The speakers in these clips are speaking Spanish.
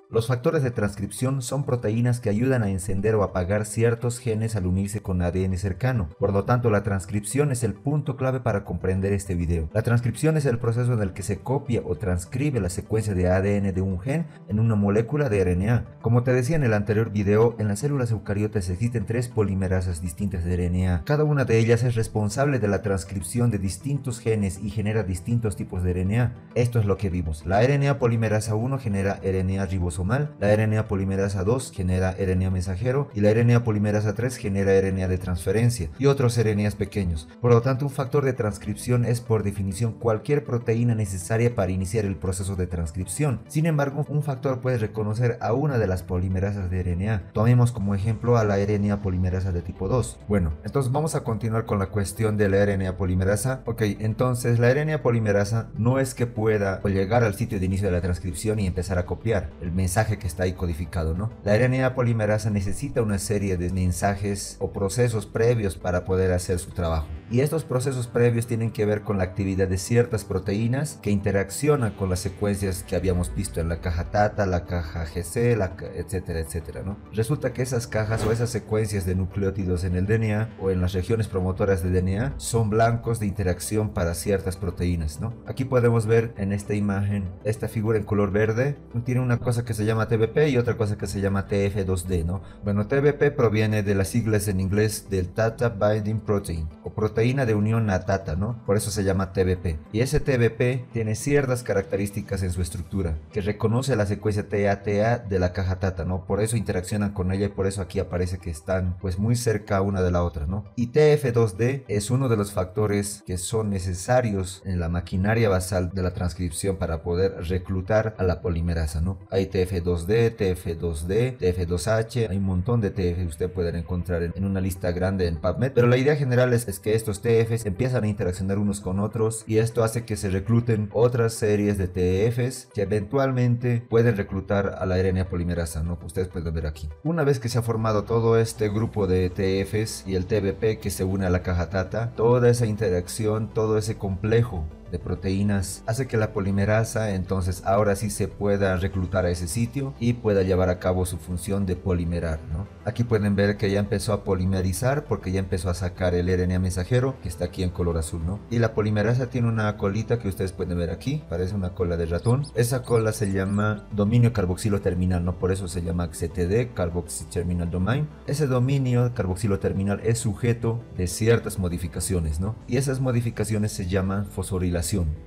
Los factores de transcripción son proteínas que ayudan a encender o apagar ciertos genes al unirse con ADN cercano. Por lo tanto, la transcripción es el punto clave para comprender este video. La transcripción es el proceso en el que se copia o transcribe la secuencia de ADN de un gen en una molécula de RNA. Como te decía en el anterior video, en las células eucariotas existen 3 polimerasas distintas de RNA. Cada una de ellas es responsable de la transcripción de distintos genes y genera distintos tipos de RNA. Esto es lo que vimos. La RNA polimerasa 1 genera RNA ribosomal, la RNA polimerasa 2 genera RNA mensajero y la RNA polimerasa 3 genera RNA de transferencia y otros RNAs pequeños. Por lo tanto, un factor de transcripción es por definición cualquier proteína necesaria para iniciar el proceso de transcripción. Sin embargo, un factor puede reconocer a una de las polimerasas de RNA. Tomemos como ejemplo a la RNA polimerasa de tipo 2. Bueno, entonces vamos a continuar con la cuestión de la RNA polimerasa. Ok, entonces la RNA polimerasa no es que pueda llegar al sitio de inicio de la transcripción y empezar a copiar el mensaje que está ahí codificado, ¿no? La RNA polimerasa necesita una serie de mensajes o procesos previos para poder hacer su trabajo. Y estos procesos previos tienen que ver con la actividad de ciertas proteínas que interaccionan con las secuencias que habíamos visto en la caja TATA, la caja GC, etcétera, etcétera, ¿no? Resulta que esas cajas o esas secuencias de nucleótidos en el DNA o en las regiones promotoras de DNA son blancos de interacción para ciertas proteínas, ¿no? Aquí podemos ver en esta imagen, esta figura en color verde tiene una cosa que se llama TBP y otra cosa que se llama TF2D, ¿no? Bueno, TBP proviene de las siglas en inglés del Tata Binding Protein o proteína de unión a TATA, ¿no? Por eso se llama TBP. Y ese TBP tiene ciertas características en su estructura que reconoce la secuencia TATA de la caja TATA, ¿no? Por eso interaccionan con ella y por eso aquí aparece que están pues muy cerca una de la otra, ¿no? Y TF2D es uno de los factores que son necesarios en la maquinaria basal de la transcripción para poder reclutar a la polimerasa, ¿no? Hay TF2D, TF2D, TF2H, hay un montón de TF que usted puede encontrar en una lista grande en PubMed, pero la idea general es que estos TFs empiezan a interaccionar unos con otros y esto hace que se recluten otras series de TFs que eventualmente pueden reclutar a la RNA polimerasa, ¿no? Ustedes pueden ver aquí. Una vez que se ha formado todo este grupo de TFs y el TBP que se une a la caja TATA, toda esa interacción, todo ese complejo de proteínas hace que la polimerasa entonces ahora sí se pueda reclutar a ese sitio y pueda llevar a cabo su función de polimerar, ¿no? Aquí pueden ver que ya empezó a polimerizar porque ya empezó a sacar el RNA mensajero que está aquí en color azul, ¿no? Y la polimerasa tiene una colita que ustedes pueden ver aquí, parece una cola de ratón. Esa cola se llama dominio carboxilo terminal, ¿no? Por eso se llama CTD, Carboxy Terminal Domain. Ese dominio carboxilo terminal es sujeto de ciertas modificaciones, ¿no? Y esas modificaciones se llaman fosforilación.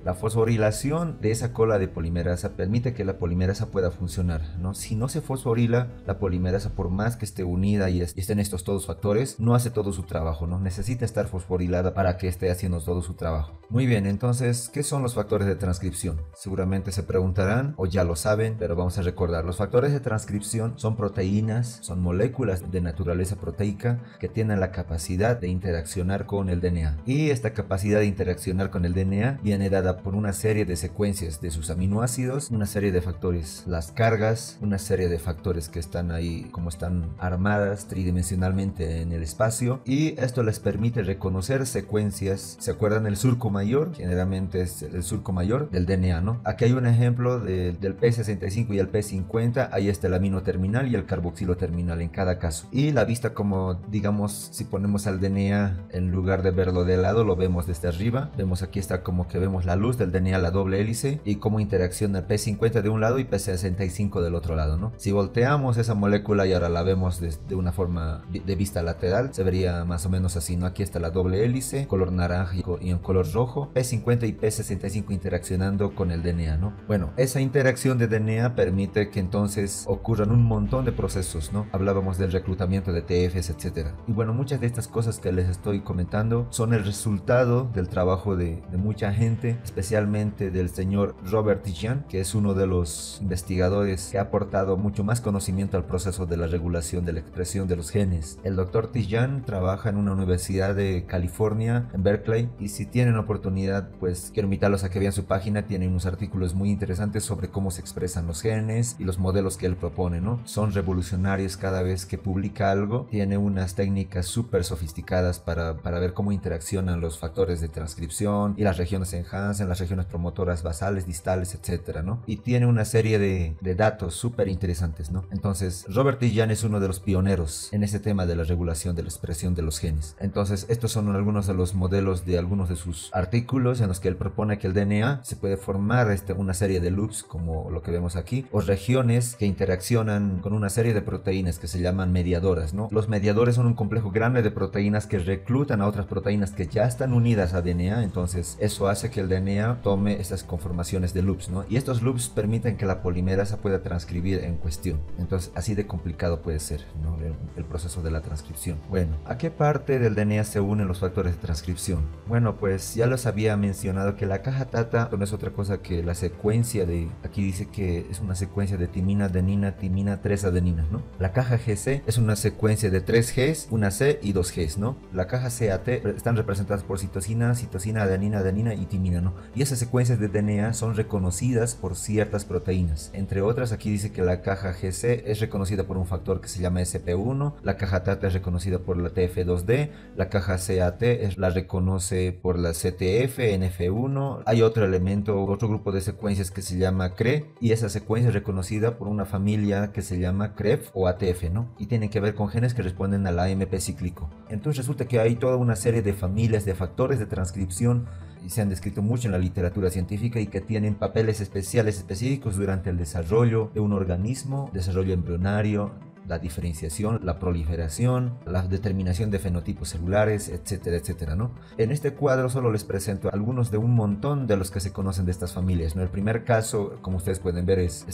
La fosforilación de esa cola de polimerasa permite que la polimerasa pueda funcionar, ¿no? Si no se fosforila, la polimerasa, por más que esté unida y estén estos todos factores, no hace todo su trabajo, ¿no? Necesita estar fosforilada para que esté haciendo todo su trabajo. Muy bien, entonces, ¿qué son los factores de transcripción? Seguramente se preguntarán o ya lo saben, pero vamos a recordar. Los factores de transcripción son proteínas, son moléculas de naturaleza proteica que tienen la capacidad de interaccionar con el DNA. Y esta capacidad de interaccionar con el DNA viene dada por una serie de secuencias de sus aminoácidos, una serie de factores, las cargas, una serie de factores que están ahí como están armadas tridimensionalmente en el espacio, y esto les permite reconocer secuencias. ¿Se acuerdan el surco mayor? Generalmente es el surco mayor del DNA, ¿no? Aquí hay un ejemplo del P65 y el P50, ahí está el amino terminal y el carboxilo terminal en cada caso. Y la vista, como digamos, si ponemos al DNA en lugar de verlo de lado, lo vemos desde arriba, vemos aquí está como que vemos la luz del DNA, la doble hélice, y cómo interacciona P50 de un lado y P65 del otro lado, ¿no? Si volteamos esa molécula y ahora la vemos de una forma de vista lateral, se vería más o menos así, ¿no? Aquí está la doble hélice, color naranja y en color rojo, P50 y P65 interaccionando con el DNA, ¿no? Bueno, esa interacción de DNA permite que entonces ocurran un montón de procesos, ¿no? Hablábamos del reclutamiento de TFs, etcétera. Y bueno, muchas de estas cosas que les estoy comentando son el resultado del trabajo de mucha gente, especialmente del señor Robert Tijan, que es uno de los investigadores que ha aportado mucho más conocimiento al proceso de la regulación de la expresión de los genes. El doctor Tijan trabaja en una universidad de California, en Berkeley, y si tienen oportunidad, pues quiero invitarlos a que vean su página. Tiene unos artículos muy interesantes sobre cómo se expresan los genes y los modelos que él propone, ¿no? Son revolucionarios cada vez que publica algo. Tiene unas técnicas súper sofisticadas para ver cómo interaccionan los factores de transcripción y las regiones regiones enhance, en las regiones promotoras basales, distales, etcétera, ¿no? Y tiene una serie de datos súper interesantes, ¿no? Entonces, Robert D. Young es uno de los pioneros en este tema de la regulación de la expresión de los genes. Entonces, estos son algunos de los modelos de algunos de sus artículos en los que él propone que el DNA se puede formar una serie de loops, como lo que vemos aquí, o regiones que interaccionan con una serie de proteínas que se llaman mediadoras, ¿no? Los mediadores son un complejo grande de proteínas que reclutan a otras proteínas que ya están unidas a DNA. Entonces, eso hace que el DNA tome estas conformaciones de loops, ¿no? Y estos loops permiten que la polimerasa pueda transcribir en cuestión. Entonces, así de complicado puede ser, ¿no? el proceso de la transcripción. Bueno, ¿a qué parte del DNA se unen los factores de transcripción? Bueno, pues ya les había mencionado que la caja TATA no es otra cosa que la secuencia de, aquí dice que es una secuencia de timina, adenina, timina, 3 adeninas, ¿no? La caja GC es una secuencia de 3 Gs, una C y 2 Gs, ¿no? La caja CAT están representadas por citosina, adenina, adenina y timina, ¿no? Y esas secuencias de DNA son reconocidas por ciertas proteínas. Entre otras, aquí dice que la caja GC es reconocida por un factor que se llama SP1, la caja TATA es reconocida por la TF2D, la caja CAT la reconoce por la CTF, NF1, hay otro elemento, otro grupo de secuencias que se llama CRE, y esa secuencia es reconocida por una familia que se llama CREF o ATF, ¿no? Y tienen que ver con genes que responden al AMP cíclico. Entonces resulta que hay toda una serie de familias de factores de transcripción y se han descrito mucho en la literatura científica y que tienen papeles especiales específicos durante el desarrollo de un organismo, desarrollo embrionario, la diferenciación, la proliferación, la determinación de fenotipos celulares, etcétera, etcétera, ¿no? En este cuadro solo les presento algunos de un montón de los que se conocen de estas familias, ¿no? El primer caso, como ustedes pueden ver, es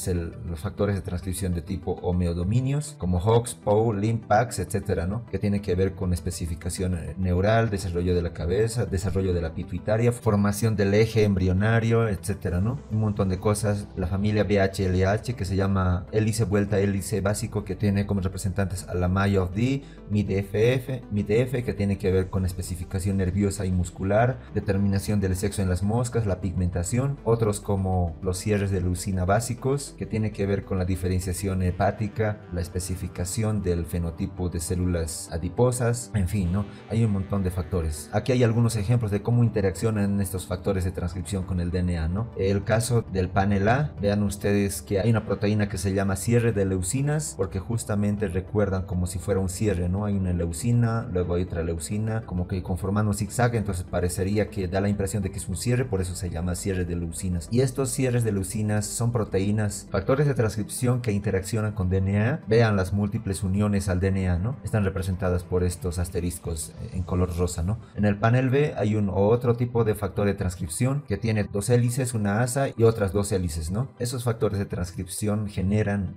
los factores de transcripción de tipo homeodominios, como Hox, POU, Limpax, etcétera, ¿no? Que tiene que ver con especificación neural, desarrollo de la cabeza, desarrollo de la pituitaria, formación del eje embrionario, etcétera, ¿no? Un montón de cosas. La familia BHLH, que se llama hélice vuelta hélice básico, que tiene como representantes a la Maya of D, MIDF, que tiene que ver con especificación nerviosa y muscular, determinación del sexo en las moscas, la pigmentación. Otros como los cierres de leucina básicos, que tiene que ver con la diferenciación hepática, la especificación del fenotipo de células adiposas, en fin, ¿no? Hay un montón de factores. Aquí hay algunos ejemplos de cómo interaccionan estos factores de transcripción con el DNA, ¿no? El caso del panel A, vean ustedes que hay una proteína que se llama cierre de leucinas, porque justamente recuerdan como si fuera un cierre, ¿no? Hay una leucina, luego hay otra leucina, como que conformando un zigzag, entonces parecería que da la impresión de que es un cierre, por eso se llama cierre de leucinas. Y estos cierres de leucinas son proteínas, factores de transcripción que interaccionan con DNA. Vean las múltiples uniones al DNA, ¿no? Están representadas por estos asteriscos en color rosa, ¿no? En el panel B hay otro tipo de factor de transcripción que tiene 2 hélices, una asa y otras 2 hélices, ¿no? Esos factores de transcripción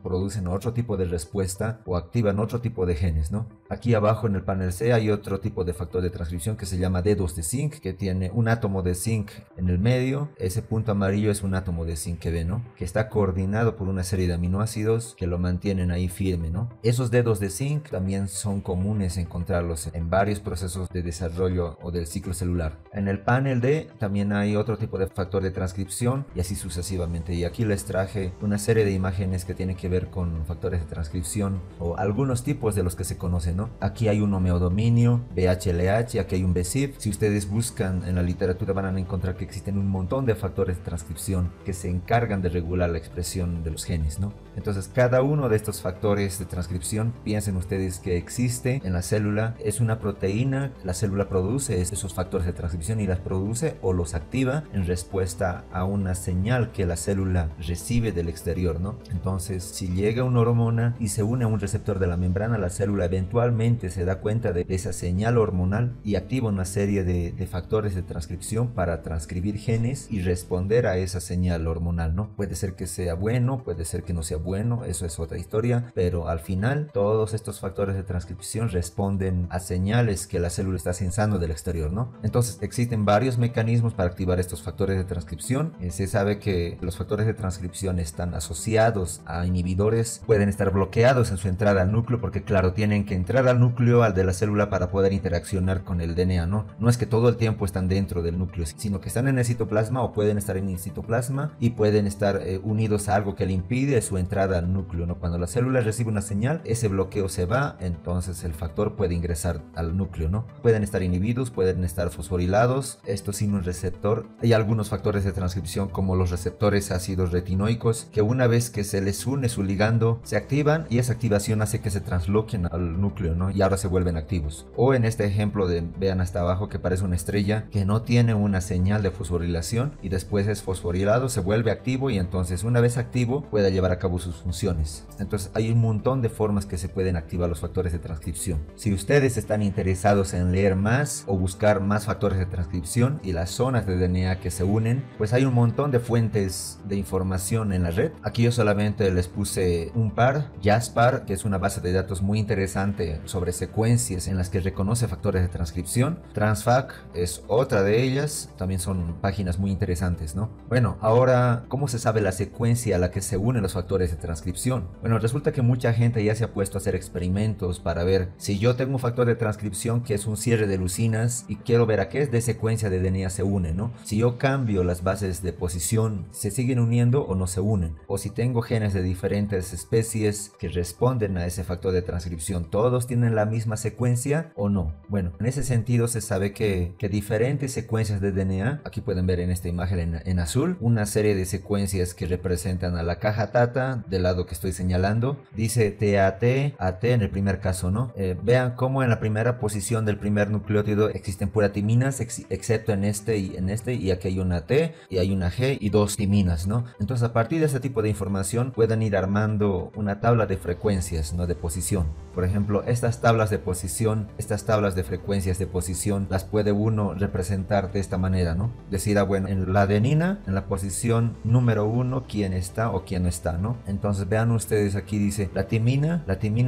producen otro tipo de respuesta o activan otro tipo de genes, ¿no? Aquí abajo en el panel C hay otro tipo de factor de transcripción que se llama dedos de zinc, que tiene un átomo de zinc en el medio. Ese punto amarillo es un átomo de zinc que ve, ¿no? Que está coordinado por una serie de aminoácidos que lo mantienen ahí firme, ¿no? Esos dedos de zinc también son comunes encontrarlos en varios procesos de desarrollo o del ciclo celular. En el panel D también hay otro tipo de factor de transcripción y así sucesivamente. Y aquí les traje una serie de imágenes que tienen que ver con factores de transcripción o algunos tipos de los que se conocen, ¿no? Aquí hay un homeodominio, BHLH, aquí hay un BCIF. Si ustedes buscan en la literatura van a encontrar que existen un montón de factores de transcripción que se encargan de regular la expresión de los genes, ¿no? Entonces cada uno de estos factores de transcripción, piensen ustedes que existe en la célula, es una proteína, la célula produce esos factores de transcripción y las produce o los activa en respuesta a una señal que la célula recibe del exterior, ¿no? Entonces si llega una hormona y se une a un receptor de la membrana, la célula eventualmente se da cuenta de esa señal hormonal y activa una serie de factores de transcripción para transcribir genes y responder a esa señal hormonal, ¿no? Puede ser que sea bueno, puede ser que no sea bueno, eso es otra historia, pero al final todos estos factores de transcripción responden a señales que la célula está sensando del exterior, ¿no? Entonces existen varios mecanismos para activar estos factores de transcripción. Se sabe que los factores de transcripción están asociados a inhibidores, pueden estar bloqueados en su entrada al núcleo porque claro, tienen que entrar al núcleo, al de la célula, para poder interaccionar con el DNA, ¿no? No es que todo el tiempo están dentro del núcleo, sino que están en el citoplasma o pueden estar en el citoplasma y pueden estar unidos a algo que le impide su entrada entrada al núcleo, ¿no? Cuando la célula recibe una señal, ese bloqueo se va, entonces el factor puede ingresar al núcleo, ¿no? Pueden estar inhibidos, pueden estar fosforilados, esto sin un receptor. Hay algunos factores de transcripción como los receptores ácidos retinoicos que una vez que se les une su ligando se activan y esa activación hace que se transloquen al núcleo, ¿no? Y ahora se vuelven activos. O en este ejemplo vean hasta abajo que parece una estrella que no tiene una señal de fosforilación y después es fosforilado, se vuelve activo y entonces una vez activo puede llevar a cabo sus funciones. Entonces hay un montón de formas que se pueden activar los factores de transcripción. Si ustedes están interesados en leer más o buscar más factores de transcripción y las zonas de DNA que se unen, pues hay un montón de fuentes de información en la red. Aquí yo solamente les puse un par, JASPAR, que es una base de datos muy interesante sobre secuencias en las que reconoce factores de transcripción. Transfac es otra de ellas, también son páginas muy interesantes, ¿no? Bueno, ahora, ¿cómo se sabe la secuencia a la que se unen los factores de transcripción? Bueno, resulta que mucha gente ya se ha puesto a hacer experimentos para ver si yo tengo un factor de transcripción que es un cierre de leucinas y quiero ver a qué de secuencia de DNA se une, ¿no? Si yo cambio las bases de posición, ¿se siguen uniendo o no se unen? O si tengo genes de diferentes especies que responden a ese factor de transcripción, ¿todos tienen la misma secuencia o no? Bueno, en ese sentido se sabe que diferentes secuencias de DNA, aquí pueden ver en esta imagen en azul, una serie de secuencias que representan a la caja TATA, del lado que estoy señalando, dice TAT, AT en el primer caso, ¿no? Vean cómo en la primera posición del primer nucleótido existen puras timinas, excepto en este, y aquí hay una T, y hay una G y dos timinas, ¿no? Entonces a partir de este tipo de información pueden ir armando una tabla de frecuencias, ¿no? De posición. Por ejemplo, estas tablas de posición, estas tablas de frecuencias de posición, las puede uno representar de esta manera, ¿no? Decir, bueno, en la adenina, en la posición número 1, quién está o quién no está, ¿no? Entonces vean ustedes, aquí dice la timina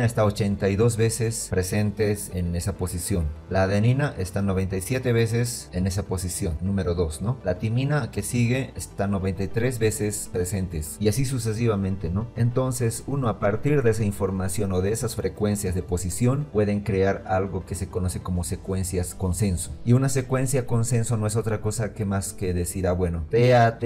está 82 veces presentes en esa posición. La adenina está 97 veces en esa posición, número 2, ¿no? La timina que sigue está 93 veces presentes y así sucesivamente, ¿no? Entonces uno a partir de esa información o de esas frecuencias de posición pueden crear algo que se conoce como secuencias consenso. Y una secuencia consenso no es otra cosa que más que decir, bueno, TAT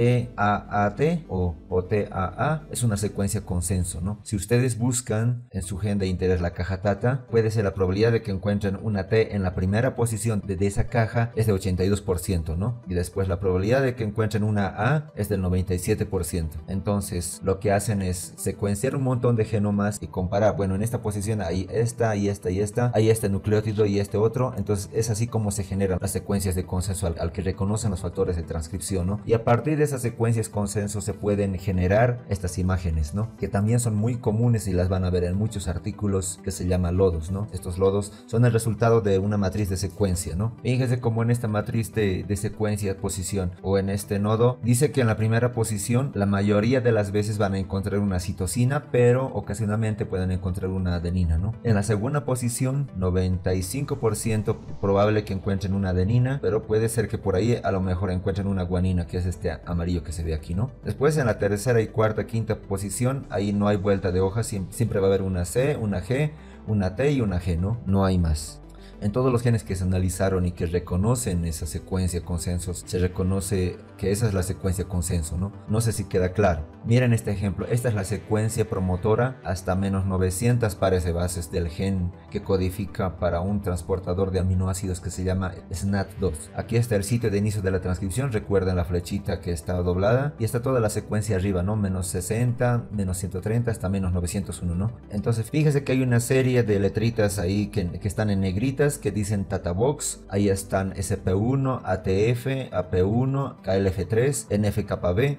o TAA es una secuencia consenso, ¿no? Si ustedes buscan en su gen de interés la caja TATA, puede ser la probabilidad de que encuentren una T en la primera posición de esa caja es de 82%, ¿no? Y después la probabilidad de que encuentren una A es del 97%. Entonces lo que hacen es secuenciar un montón de genomas y comparar, bueno, en esta posición hay esta y esta y esta, hay este nucleótido y este otro. Entonces es así como se generan las secuencias de consenso al que reconocen los factores de transcripción, ¿no? Y a partir de esas secuencias consenso se pueden generar estas imágenes, ¿no? Que también son muy comunes y las van a ver en muchos artículos, que se llama lodos, ¿no? Estos lodos son el resultado de una matriz de secuencia, ¿no? Fíjense como en esta matriz de secuencia posición o en este nodo dice que en la primera posición la mayoría de las veces van a encontrar una citosina, pero ocasionalmente pueden encontrar una adenina, ¿no? En la segunda posición 95% probable que encuentren una adenina, pero puede ser que por ahí a lo mejor encuentren una guanina, que es este amarillo que se ve aquí, ¿no? Después en la tercera y cuarta, quinta posición, ahí no hay vuelta de hoja, siempre va a haber una C, una G, una T y una G, ¿no? No hay más. En todos los genes que se analizaron y que reconocen esa secuencia consensos, se reconoce que esa es la secuencia consenso, ¿no? No sé si queda claro. Miren este ejemplo, esta es la secuencia promotora hasta menos 900 pares de bases del gen que codifica para un transportador de aminoácidos que se llama SNAT2. Aquí está el sitio de inicio de la transcripción, recuerden la flechita que está doblada y está toda la secuencia arriba, ¿no? Menos 60, menos 130 hasta menos 901, ¿no? Entonces fíjese que hay una serie de letritas ahí que están en negritas que dicen TATABOX, ahí están SP1, ATF, AP1, KLF3, NFKB,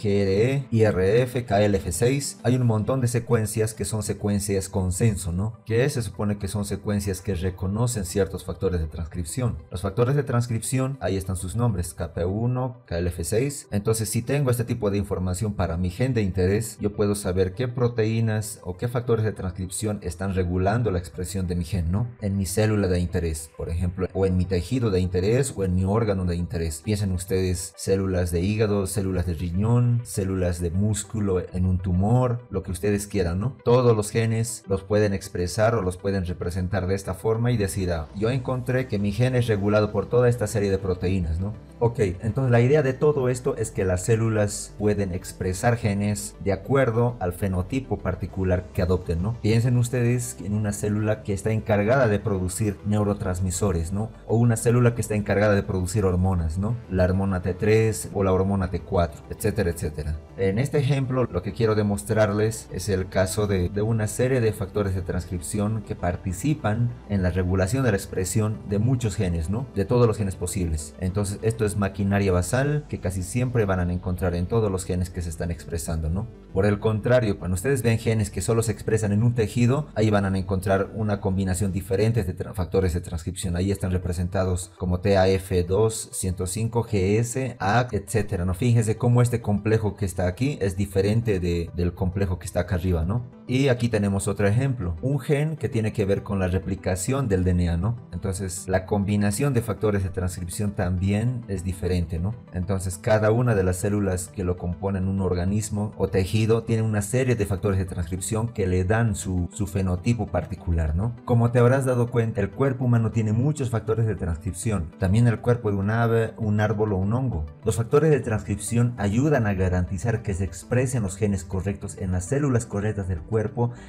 GRE, IRF, KLF6. Hay un montón de secuencias que son secuencias consenso, ¿no? Que se supone que son secuencias que reconocen ciertos factores de transcripción. Los factores de transcripción, ahí están sus nombres, KP1, KLF6. Entonces, si tengo este tipo de información para mi gen de interés, yo puedo saber qué proteínas o qué factores de transcripción están regulando la expresión de mi gen, ¿no? En mi célula célula de interés, por ejemplo, o en mi tejido de interés o en mi órgano de interés. Piensen ustedes células de hígado, células de riñón, células de músculo en un tumor, lo que ustedes quieran, ¿no? Todos los genes los pueden expresar o los pueden representar de esta forma y decir, yo encontré que mi gen es regulado por toda esta serie de proteínas, ¿no? Ok, entonces la idea de todo esto es que las células pueden expresar genes de acuerdo al fenotipo particular que adopten, ¿no? Piensen ustedes en una célula que está encargada de producir neurotransmisores, ¿no? O una célula que está encargada de producir hormonas, ¿no? La hormona T3 o la hormona T4, etcétera, etcétera. En este ejemplo, lo que quiero demostrarles es el caso de una serie de factores de transcripción que participan en la regulación de la expresión de muchos genes, ¿no? De todos los genes posibles. Entonces, esto es maquinaria basal que casi siempre van a encontrar en todos los genes que se están expresando, ¿no? Por el contrario, cuando ustedes ven genes que solo se expresan en un tejido, ahí van a encontrar una combinación diferente de factores de transcripción. Ahí están representados como TAF2, 105, GS, ACT, etcétera, ¿no? Fíjense cómo este complejo que está aquí es diferente del complejo que está acá arriba, ¿no? Y aquí tenemos otro ejemplo, un gen que tiene que ver con la replicación del DNA, ¿no? Entonces, la combinación de factores de transcripción también es diferente, ¿no? Entonces, cada una de las células que lo componen un organismo o tejido tiene una serie de factores de transcripción que le dan su fenotipo particular, ¿no? Como te habrás dado cuenta, el cuerpo humano tiene muchos factores de transcripción, también el cuerpo de un ave, un árbol o un hongo. Los factores de transcripción ayudan a garantizar que se expresen los genes correctos en las células correctas del cuerpo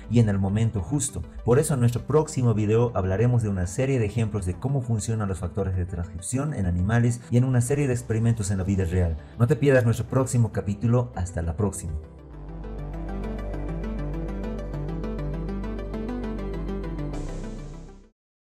y en el momento justo. Por eso en nuestro próximo video hablaremos de una serie de ejemplos de cómo funcionan los factores de transcripción en animales y en una serie de experimentos en la vida real. No te pierdas nuestro próximo capítulo. Hasta la próxima.